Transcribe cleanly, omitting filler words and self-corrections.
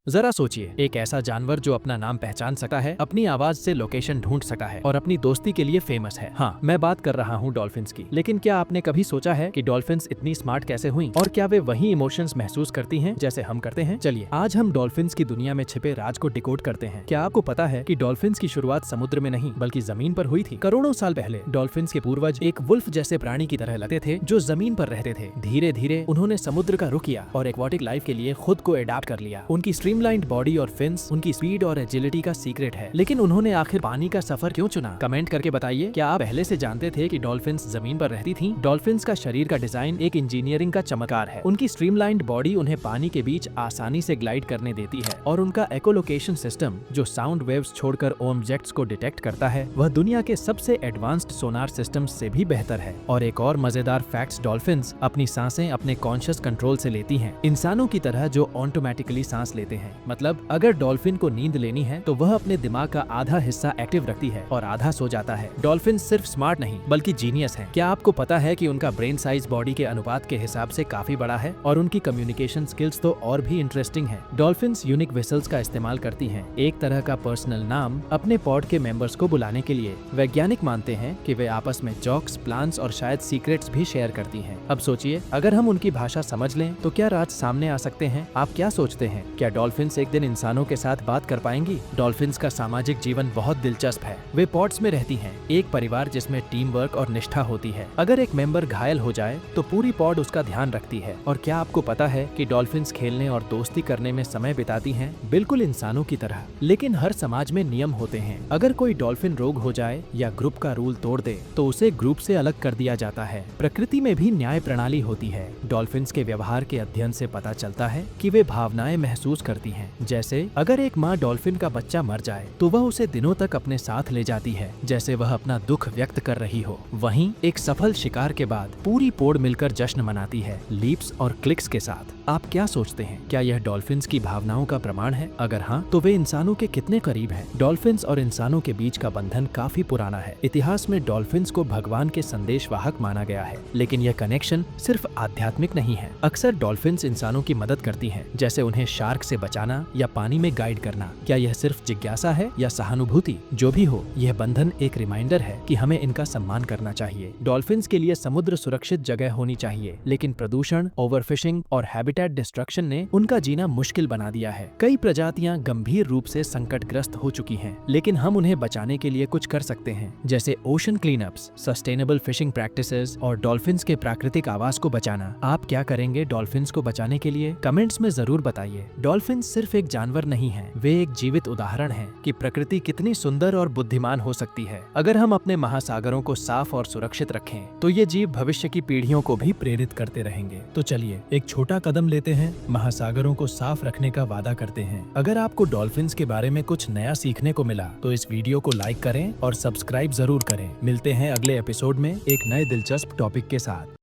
जरा सोचिए, एक ऐसा जानवर जो अपना नाम पहचान सकता है, अपनी आवाज से लोकेशन ढूंढ सकता है और अपनी दोस्ती के लिए फेमस है। हाँ, मैं बात कर रहा हूँ डॉल्फिन्स की। लेकिन क्या आपने कभी सोचा है कि डॉल्फिन्स इतनी स्मार्ट कैसे हुई और क्या वे वही इमोशंस महसूस करती हैं जैसे हम करते हैं? चलिए आज हम डॉल्फिन्स की दुनिया में छिपे राज को डिकोड करते हैं। क्या आपको पता है कि डॉल्फिन्स की शुरुआत समुद्र में नहीं बल्कि जमीन पर हुई थी? करोड़ों साल पहले डॉल्फिन्स के पूर्वज एक वुल्फ जैसे प्राणी की तरह लगते थे जो जमीन पर रहते थे। धीरे धीरे उन्होंने समुद्र का रुख किया और एक्वाटिक लाइफ के लिए खुद को एडाप्ट कर लिया। उनकी स्ट्रीमलाइंड बॉडी और फिन्स उनकी स्पीड और एजिलिटी का सीक्रेट है। लेकिन उन्होंने आखिर पानी का सफर क्यों चुना? कमेंट करके बताइए। क्या आप पहले से जानते थे कि डॉल्फिन्स जमीन पर रहती थीं? डॉल्फिन्स का शरीर का डिजाइन एक इंजीनियरिंग का चमत्कार है। उनकी स्ट्रीमलाइंड बॉडी उन्हें पानी के बीच आसानी से ग्लाइड करने देती है और उनका एकोलोकेशन सिस्टम जो साउंड वेव्स छोड़कर ऑब्जेक्ट्स को डिटेक्ट करता है, वह दुनिया के सबसे एडवांस्ड सोनार सिस्टम से भी बेहतर है। और एक और मजेदार फैक्ट्स, डॉल्फिन्स अपनी सांसें अपने कॉन्शियस कंट्रोल से लेती हैं, इंसानों की तरह जो ऑटोमेटिकली सांस लेते हैं। मतलब अगर डॉल्फिन को नींद लेनी है तो वह अपने दिमाग का आधा हिस्सा एक्टिव रखती है और आधा सो जाता है। डॉल्फिन सिर्फ स्मार्ट नहीं बल्कि जीनियस है। क्या आपको पता है कि उनका ब्रेन साइज बॉडी के अनुपात के हिसाब से काफी बड़ा है और उनकी कम्युनिकेशन स्किल्स तो और भी इंटरेस्टिंग है। डॉल्फिन्स यूनिक विसल्स का इस्तेमाल करती हैं, एक तरह का पर्सनल नाम अपने पॉड के मेंबर्स को बुलाने के लिए। वैज्ञानिक मानते हैं कि वे आपस में जोक्स, प्लान्स और शायद सीक्रेट्स भी शेयर करती हैं। अब सोचिए, अगर हम उनकी भाषा समझ लें तो क्या राज सामने आ सकते हैं? आप क्या सोचते हैं? क्या डॉल्फिन्स एक दिन इंसानों के साथ बात कर पाएंगी? डॉल्फिन्स का सामाजिक जीवन बहुत दिलचस्प है। वे पॉड्स में रहती हैं, एक परिवार जिसमें टीम वर्क और निष्ठा होती है। अगर एक मेंबर घायल हो जाए तो पूरी पॉड उसका ध्यान रखती है। और क्या आपको पता है कि डॉल्फिन्स खेलने और दोस्ती करने में समय बिताती हैं, बिल्कुल इंसानों की तरह। लेकिन हर समाज में नियम होते हैं। अगर कोई डॉल्फिन रोग हो जाए या ग्रुप का रूल तोड़ दे तो उसे ग्रुप से अलग कर दिया जाता है। प्रकृति में भी न्याय प्रणाली होती है। डॉल्फिन्स के व्यवहार के अध्ययन से पता चलता है कि वे भावनाएं महसूस करती हैं। जैसे अगर एक माँ डॉल्फिन का बच्चा मर जाए तो वह उसे दिनों तक अपने साथ ले जाती है, जैसे वह अपना दुख व्यक्त कर रही हो। वहीं एक सफल शिकार के बाद पूरी पोड़ मिलकर जश्न मनाती है, लीप्स और क्लिक्स के साथ। आप क्या सोचते हैं? क्या यह डॉल्फिन्स की भावनाओं का प्रमाण है? अगर हाँ, तो वे इंसानों के कितने करीब हैं? डॉल्फिन्स और इंसानों के बीच का बंधन काफी पुराना है। इतिहास में डॉल्फिन्स को भगवान के संदेशवाहक माना गया है। लेकिन यह कनेक्शन सिर्फ आध्यात्मिक नहीं है। अक्सर डॉल्फिन्स इंसानों की मदद करती हैं, जैसे उन्हें शार्क से बचाना या पानी में गाइड करना। क्या यह सिर्फ जिज्ञासा है या सहानुभूति? जो भी हो, यह बंधन एक रिमाइंडर है कि हमें इनका सम्मान करना चाहिए। डॉल्फिन्स के लिए समुद्र सुरक्षित जगह होनी चाहिए, लेकिन प्रदूषण, ओवरफिशिंग और हैबिटेट डिस्ट्रक्शन ने उनका जीना मुश्किल बना दिया है। कई प्रजातियां गंभीर रूप से संकटग्रस्त हो चुकी हैं, लेकिन हम उन्हें बचाने के लिए कुछ कर सकते हैं, जैसे ocean cleanups, sustainable fishing practices और डॉल्फिन्स के प्राकृतिक आवास को बचाना। आप क्या करेंगे डॉल्फिन्स को बचाने के लिए? कमेंट्स में जरूर बताइए। डॉल्फिन्स सिर्फ एक जानवर नहीं है, वे एक जीवित उदाहरण है कि प्रकृति कितनी सुंदर और बुद्धिमान हो सकती है। अगर हम अपने महासागरों को साफ और सुरक्षित रखें तो ये जीव भविष्य की पीढ़ियों को भी प्रेरित करते रहेंगे। तो चलिए एक छोटा कदम लेते हैं, महासागरों को साफ रखने का वादा करते हैं। अगर आपको डॉल्फिन्स के बारे में कुछ नया सीखने को मिला तो इस वीडियो को लाइक करें और सब्सक्राइब जरूर करें। मिलते हैं अगले एपिसोड में एक नए दिलचस्प टॉपिक के साथ।